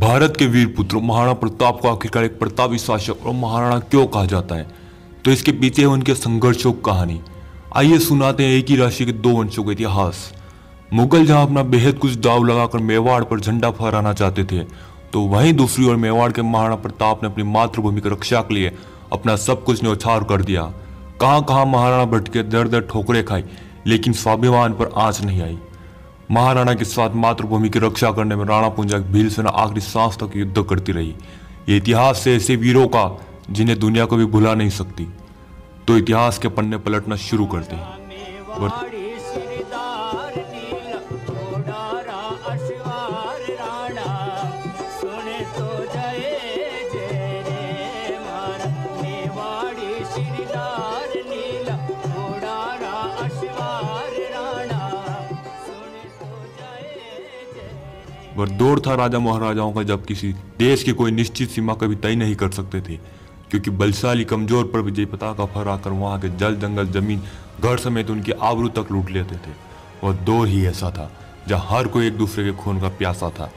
भारत के वीर पुत्र महाराणा प्रताप को आखिरकार एक प्रतापी शासक और महाराणा क्यों कहा जाता है, तो इसके पीछे है उनके संघर्षों की कहानी। आइए सुनाते हैं एक ही राशि के दो वंशों का इतिहास। मुगल जहां अपना बेहद कुछ दाव लगाकर मेवाड़ पर झंडा फहराना चाहते थे, तो वहीं दूसरी ओर मेवाड़ के महाराणा प्रताप ने अपनी मातृभूमि की रक्षा के लिए अपना सब कुछ न्यौछावर कर दिया। कहां कहां महाराणा भटके, दर दर ठोकरें खाई, लेकिन स्वाभिमान पर आंच नहीं आई। महाराणा के साथ मातृभूमि की रक्षा करने में राणा पुंजा की भील सेना आखिरी सांस तक युद्ध करती रही। ये इतिहास से ऐसे वीरों का जिन्हें दुनिया कभी भुला नहीं सकती। तो इतिहास के पन्ने पलटना शुरू करते हैं। वह दौर था राजा महाराजाओं का, जब किसी देश की कोई निश्चित सीमा कभी तय नहीं कर सकते थे, क्योंकि बलशाली कमजोर पर विजय पताका फहराकर वहां के जल जंगल जमीन घर समेत उनकी आबरू तक लूट लेते थे। वह दौर ही ऐसा था जहां हर कोई एक दूसरे के खून का प्यासा था।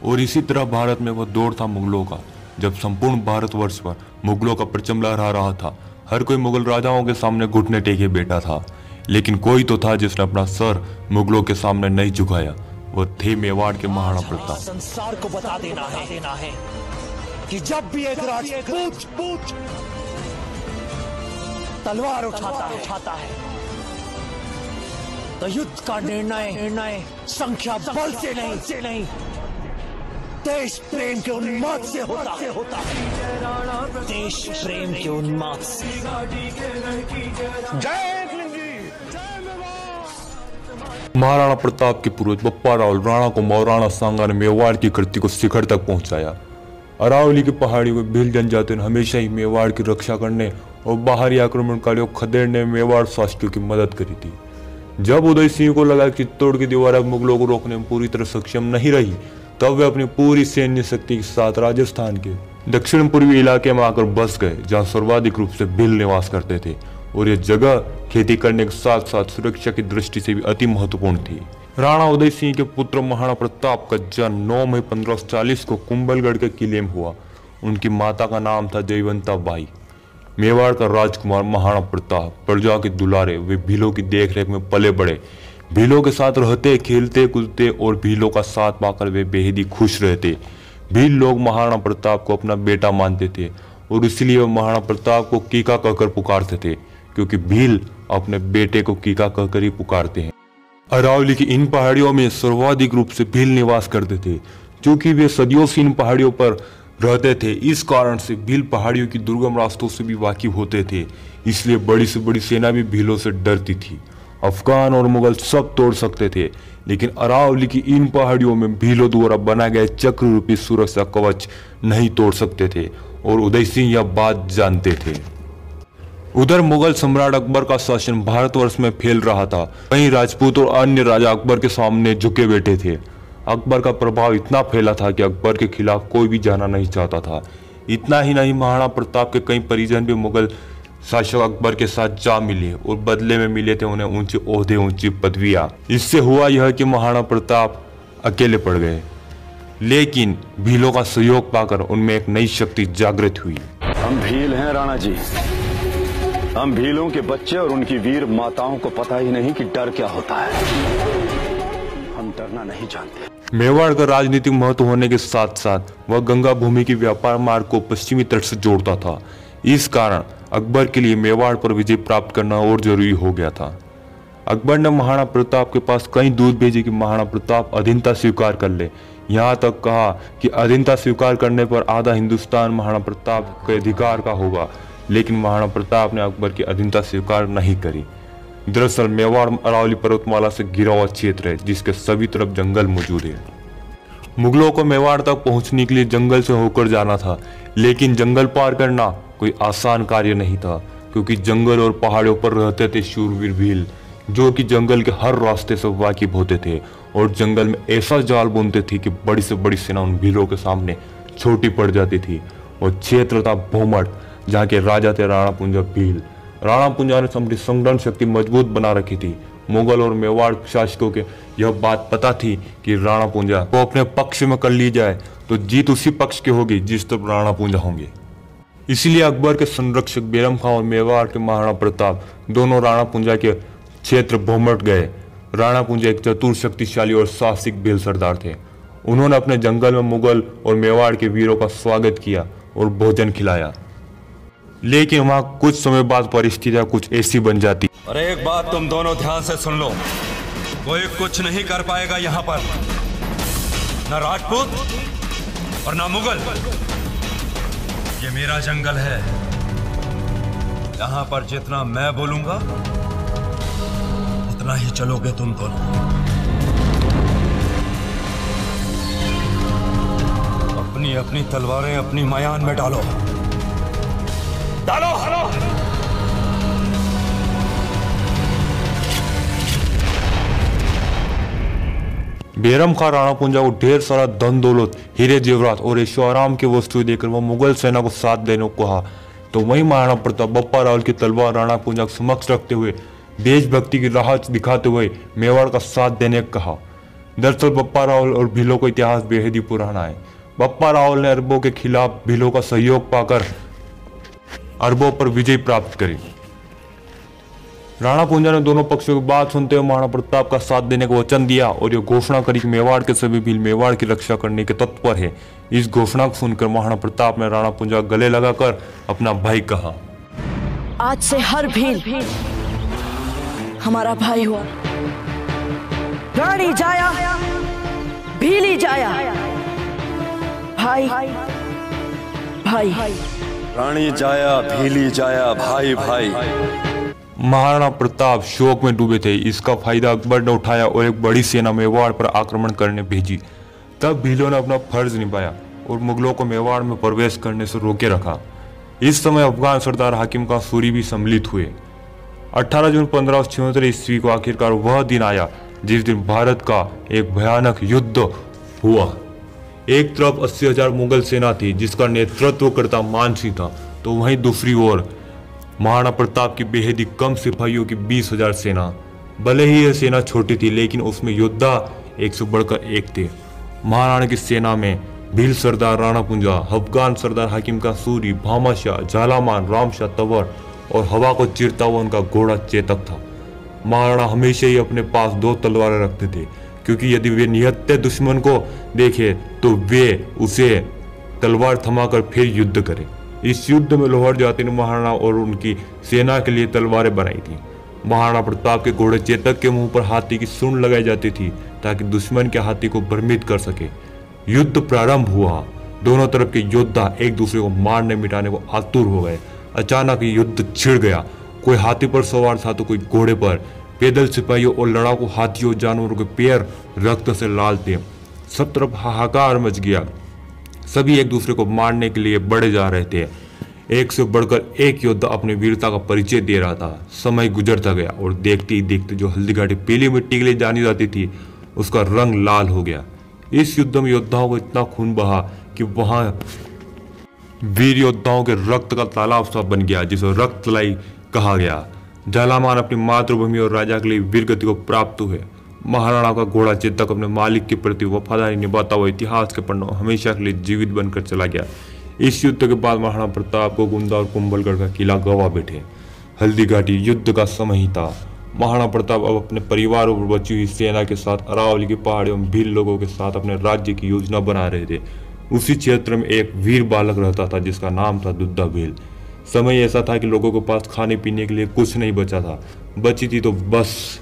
और इसी तरह भारत में वह दौर था मुगलों का, जब संपूर्ण भारतवर्ष पर मुगलों का परचम लहरा रहा था। हर कोई मुगल राजाओं के सामने घुटने टेके बैठा था, लेकिन कोई तो था जिसने अपना सर मुगलों के सामने नहीं झुकाया। वो थे मेवाड़ के महाराणा प्रताप। संसार को बता देना है कि जब भी एक राजपूत तलवार उठाता है तो युद्ध का निर्णय संख्या बल से नहीं देश प्रेम के उन्माद से होता है। देश प्रेम के उन्माद से। महाराणा प्रताप के पूर्वज बप्पा राव राणा को महाराणा सांगा ने मेवाड़ की कृति को शिखर तक पहुंचाया। अरावली की पहाड़ियों में भील जनजातियों ने हमेशा ही मेवाड़ की रक्षा करने और बाहरी आक्रमणकारियों को खदेड़ने में मेवाड़ शासकों की मदद करी थी। जब उदय सिंह को लगा कि चित्तौड़ की दीवार अब मुगलों को रोकने में पूरी तरह सक्षम नहीं रही, तब वे अपनी पूरी सैन्य शक्ति के साथ राजस्थान के दक्षिण पूर्वी इलाके में आकर बस गए, जहाँ सर्वाधिक रूप से भील निवास करते थे। और यह जगह खेती करने के साथ साथ सुरक्षा की दृष्टि से भी अति महत्वपूर्ण थी। राणा उदय सिंह के पुत्र महाराणा प्रताप का जन्म 9 मई 1540 को कुंभलगढ़ के किले में हुआ। उनकी माता का नाम था जयवंता बाई। मेवाड़ का राजकुमार महाराणा प्रताप प्रजा के दुलारे, वे भीलों की देखरेख में पले बड़े। भीलों के साथ रहते, खेलते कूदते और भीलों का साथ पाकर वे बेहद ही खुश रहते। भील लोग महाराणा प्रताप को अपना बेटा मानते थे और इसलिए वे महाराणा प्रताप को कीका कहकर पुकारते थे, क्योंकि भील अपने बेटे को कीका कहकर ही पुकारते हैं। अरावली की इन पहाड़ियों में सर्वाधिक रूप से भील निवास करते थे। क्योंकि वे सदियों से इन पहाड़ियों पर रहते थे, इस कारण से भील पहाड़ियों की दुर्गम रास्तों से भी वाकिफ होते थे। इसलिए बड़ी से बड़ी सेना भी भीलों से डरती थी। अफगान और मुगल सब तोड़ सकते थे, लेकिन अरावली की इन पहाड़ियों में भीलों द्वारा बनाए गए चक्र रूपी सुरक्षा कवच नहीं तोड़ सकते थे, और उदय सिंह यह बात जानते थे। उधर मुगल सम्राट अकबर का शासन भारतवर्ष में फैल रहा था। वहीं राजपूत और अन्य राजा अकबर के सामने झुके बैठे थे। अकबर का प्रभाव इतना फैला था कि अकबर के खिलाफ कोई भी जाना नहीं चाहता था। इतना ही नहीं, महाराणा प्रताप के कई परिजन भी मुगल शासक अकबर के साथ जा मिले और बदले में मिले थे उन्हें ऊंचे ओहदे, ऊंची पदवियां। इससे हुआ यह कि महाराणा प्रताप अकेले पड़ गए, लेकिन भीलों का सहयोग पाकर उनमें एक नई शक्ति जागृत हुई। हम भील हैं राणा जी। हम भीलों के बच्चे और उनकी वीर माताओं को पता ही नहीं कि डर क्या होता है। हम डरना नहीं जानते। मेवाड़ का राजनीतिक महत्व होने के साथ साथ वह गंगा भूमि की व्यापार मार्ग को पश्चिमी तट से जोड़ता था। इस कारण अकबर के लिए मेवाड़ पर विजय प्राप्त करना और जरूरी हो गया था। अकबर ने महाराणा प्रताप के पास कई दूत भेजे कि महाराणा प्रताप अधीनता स्वीकार कर ले। यहाँ तक कहा कि अधीनता स्वीकार करने पर आधा हिंदुस्तान महाराणा प्रताप के अधिकार का होगा, लेकिन महाराणा प्रताप ने अकबर की अधीनता स्वीकार नहीं करी। दरअसल मेवाड़ अरावली पर्वतमाला से घिरा हुआ क्षेत्र है, जिसके सभी तरफ जंगल मौजूद है। मुगलों को मेवाड़ तक पहुंचने के लिए जंगल से होकर जाना था, लेकिन जंगल पार करना कोई आसान कार्य नहीं था, क्योंकि जंगल और पहाड़ों पर रहते थे शूरवीर भील, जो कि जंगल के हर रास्ते से वाकिफ होते थे और जंगल में ऐसा जाल बुनते थे कि बड़ी से बड़ी सेना उन भीलों के सामने छोटी पड़ जाती थी। और क्षेत्र था भोमट, जहाँ के राजा थे राणा पुंजा भील। राणा पुंजा ने अपनी संगठन शक्ति मजबूत बना रखी थी। मुगल और मेवाड़ शासकों के यह बात पता थी कि राणा पुंजा को अपने पक्ष में कर ली जाए तो जीत उसी पक्ष की होगी जिस तरफ राणा पूंजा होंगे। इसीलिए अकबर के संरक्षक बैरम खां और मेवाड़ के महाराणा प्रताप दोनों राणा पूंजा के क्षेत्र भोमट गए। राणा पूंजा एक चतुर, शक्तिशाली और साहसिक भील सरदार थे। उन्होंने अपने जंगल में मुगल और मेवाड़ के वीरों का स्वागत किया और भोजन खिलाया। लेकिन वहां कुछ समय बाद परिस्थितियां कुछ ऐसी बन जाती। और एक बात तुम दोनों ध्यान से सुन लो, कोई कुछ नहीं कर पाएगा यहाँ पर, न राजपूत और न मुगल। ये मेरा जंगल है, यहाँ पर जितना मैं बोलूंगा उतना ही चलोगे तुम दोनों। अपनी अपनी तलवारें अपनी मयान में डालो, डालो, डालो। बैरम खां राणा पूंजा को ढेर सारा धन दौलत, हीरे जेवरात और ऐशो आराम की वस्तुएं देकर वह मुगल सेना को साथ देने को कहा। तो वही महाराणा प्रताप बप्पा रावल की तलवार राणा पूंजा के समक्ष रखते हुए देशभक्ति की राह दिखाते हुए मेवाड़ का साथ देने को कहा। दरअसल बप्पा रावल और भीलों का इतिहास बेहद ही पुराना है। बप्पा रावल ने अरबों के खिलाफ भीलों का सहयोग पाकर अरबों पर विजय प्राप्त करी। राणा पूंजा ने दोनों पक्षों की बात सुनते हुए महाराणा प्रताप का साथ देने का वचन दिया और यह घोषणा करी कि मेवाड़ के सभी भील मेवाड़ की रक्षा करने के तत्पर है। इस घोषणा को सुनकर महाराणा प्रताप ने राणा पूंजा गले लगाकर अपना भाई कहा, आज से हर भील हमारा भाई हुआ। रानी जाया भीली जाया, भाई भाई। रानी जाया भीली जाया, भाई भाई। महाराणा प्रताप शोक में डूबे थे। इसका फायदा अकबर ने उठाया और एक बड़ी सेना मेवाड़ पर आक्रमण करने भेजी। तब भीलों ने अपना फर्ज निभाया और मुगलों को मेवाड़ में प्रवेश करने से रोके रखा। इस समय अफगान सरदार हाकिम कासूरी भी सम्मिलित हुए। 18 जून 1576 ईस्वी को आखिरकार वह दिन आया जिस दिन भारत का एक भयानक युद्ध हुआ। एक तरफ 80,000 मुगल सेना थी जिसका नेतृत्व करता मान सिंह था, तो वहीं दूसरी ओर महाराणा प्रताप की बेहद ही कम सिपाहियों की 20,000 सेना। भले ही यह सेना छोटी थी लेकिन उसमें योद्धा एक से बढ़कर एक थे। महाराणा की सेना में भील सरदार राणा पूंजा, अफगान सरदार हाकिम कासूरी, भामाशाह, झालामान, रामशाह तंवर और हवा को चीरता हुआ उनका घोड़ा चेतक था। महाराणा हमेशा ही अपने पास 2 तलवारें रखते थे क्योंकि यदि वे निहत्थे दुश्मन को देखे तो वे उसे तलवार थमाकर फिर युद्ध करें। इस युद्ध में लोहार जाति ने महाराणा और उनकी सेना के लिए तलवारें बनाई थी। महाराणा प्रताप के घोड़े चेतक के मुंह पर हाथी की सूंड लगाई जाती थी ताकि दुश्मन के हाथी को भ्रमित कर सके। युद्ध प्रारंभ हुआ। दोनों तरफ के योद्धा एक दूसरे को मारने मिटाने को आतुर हो गए। अचानक युद्ध छिड़ गया। कोई हाथी पर सवार था तो कोई घोड़े पर। पैदल सिपाहियों और लड़ाकू हाथियों जानवरों के पैर रक्त से लाल थे। सब तरफ हाहाकार मच गया। सभी एक दूसरे को मारने के लिए बढ़े जा रहे थे। एक से बढ़कर एक योद्धा अपनी वीरता का परिचय दे रहा था। समय गुजरता गया और देखते ही देखते जो हल्दी घाटी पीली मिट्टी के लिए जानी जाती थी उसका रंग लाल हो गया। इस युद्ध में योद्धाओं को इतना खून बहा कि वहां वीर योद्धाओं के रक्त का तालाब सा बन गया जिसे रक्त तलाई कहा गया। झालामान अपनी मातृभूमि और राजा के लिए वीर गति को प्राप्त हुए। महाराणा का घोड़ा चेतक अपने मालिक के प्रति वफादारी निभाता हुआ इतिहास के पन्नों हमेशा के लिए जीवित बनकर चला गया। इस युद्ध के बाद महाराणा प्रताप को गोंदा और कुंभलगढ़ का किला गवा बैठे। हल्दी घाटी युद्ध का समय ही था। महाराणा प्रताप अब अपने परिवार और बची हुई सेना के साथ अरावली की पहाड़ियों में भील लोगों के साथ अपने राज्य की योजना बना रहे थे। उसी क्षेत्र में एक वीर बालक रहता था जिसका नाम था दुद्धा भील। समय ऐसा था कि लोगों के पास खाने पीने के लिए कुछ नहीं बचा था। बची थी तो बस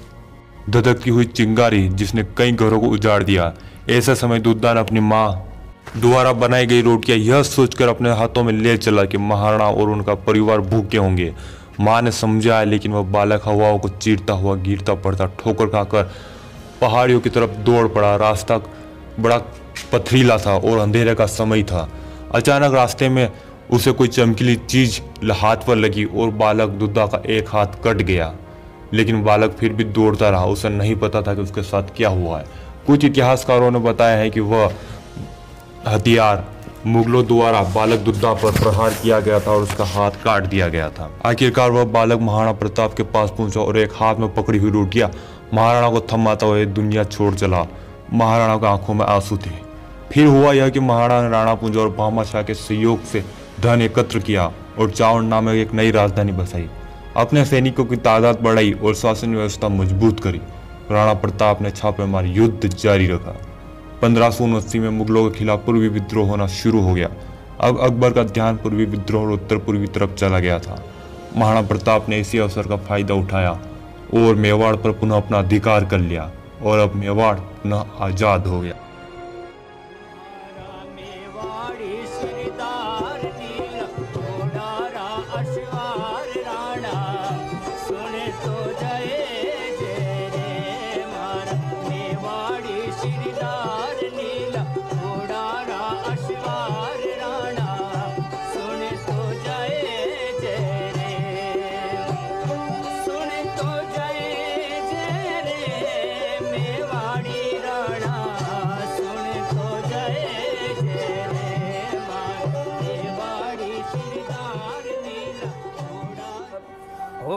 धधकती हुई चिंगारी जिसने कई घरों को उजाड़ दिया। ऐसा समय दुद्धा ने अपनी माँ द्वारा बनाई गई रोटियां यह सोचकर अपने हाथों में ले चला कि महाराणा और उनका परिवार भूखे होंगे। माँ ने समझाया लेकिन वह बालक हवाओं को चीरता हुआ गिरता पड़ता ठोकर खाकर पहाड़ियों की तरफ दौड़ पड़ा। रास्ता बड़ा पथरीला था और अंधेरे का समय था। अचानक रास्ते में उसे कोई चमकीली चीज हाथ पर लगी और बालक दुद्धा का एक हाथ कट गया। लेकिन बालक फिर भी दौड़ता रहा। उसे नहीं पता था कि उसके साथ क्या हुआ है। कुछ इतिहासकारों ने बताया है कि वह हथियार मुगलों द्वारा बालक दुद्धा पर प्रहार किया गया था और उसका हाथ काट दिया गया था। आखिरकार वह बालक महाराणा प्रताप के पास पहुंचा और एक हाथ में पकड़ी हुई रोटियां महाराणा को थमाता हुआ दुनिया छोड़ चला। महाराणा की आंखों में आंसू थे। फिर हुआ यह कि महाराणा ने राणा पुंज और भामाशाह के सहयोग से धन एकत्र किया और चावड़ नामक एक नई राजधानी बसाई। अपने सैनिकों की तादाद बढ़ाई और शासन व्यवस्था मजबूत करी। राणा प्रताप ने छापेमार युद्ध जारी रखा। 1579 में मुगलों के खिलाफ पूर्वी विद्रोह होना शुरू हो गया। अब अकबर का ध्यान पूर्वी विद्रोह और उत्तर पूर्वी तरफ चला गया था। महाराणा प्रताप ने इसी अवसर का फायदा उठाया और मेवाड़ पर पुनः अपना अधिकार कर लिया और अब मेवाड़ पुनः आजाद हो गया।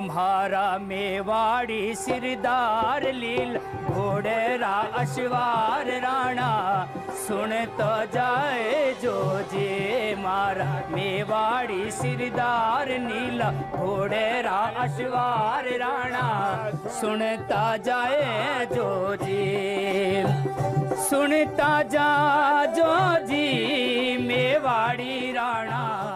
तुम्हारा मेवाड़ी सिरदार लील घोड़ेरा अश्वार राणा सुन तो जाए जो जे मारा मेवाड़ी सिरदार नीला घोड़ेरा अश्वार राणा सुनता जाए जो जी सुनता जा जो जी मेवाड़ी राणा।